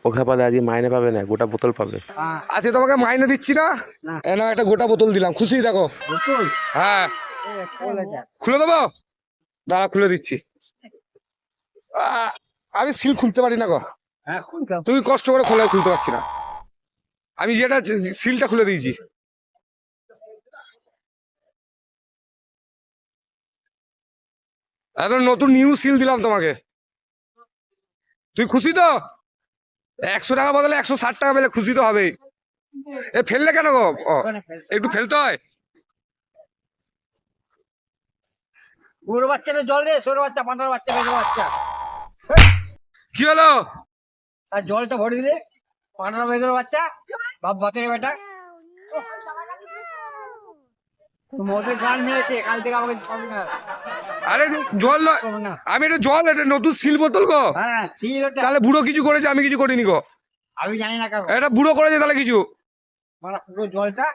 ওখা পালে আজকে মাইনে পাবে না, গোটা বোতল পাবে। আজকে তোমাকে মাইনে দিচ্ছি না, না একটা গোটা বোতল দিলাম, খুশি দেখো। হ্যাঁ খুলে দেবো, দাঁড়া খুলে দিচ্ছি। আমি সিল খুলতে পারি না গো, তুমি কষ্ট করে খোলা, খুলতে পারছি না। আমি যেটা সিলটা খুলে দিয়েছি। এখন নতুন নিউ সিল দিলাম তোমাকে, তুই খুশি তো? 100 টাকা বদলে 160 টাকা পেলে খুশি তো হবেই। এ ফেললে কেন গো? একটু ফেলতে হয়। গরু বাচ্চাটা জল রে, ছোট বাচ্চা, পাঁঠার বাচ্চা, বেজো বাচ্চা। কি হলো? আর জলটা ভরে দিলে, পাঁঠার বেজোর বাচ্চা, বাপ বাতের বেটা। মদের গান মেরেছে, কাল থেকে আমাকে ছবি না। আরে জল নয়, আমি এটা জল, এটা নতুন সিল বোতল গো। হ্যাঁ ছিল ওটা। তাহলে বুড়ো কিছু করেছে, আমি কিছু করিনি গো। আমি জানি না কাকু, এটা বুড়ো করেছে তাহলে কিছু। মানে পুরো জলটা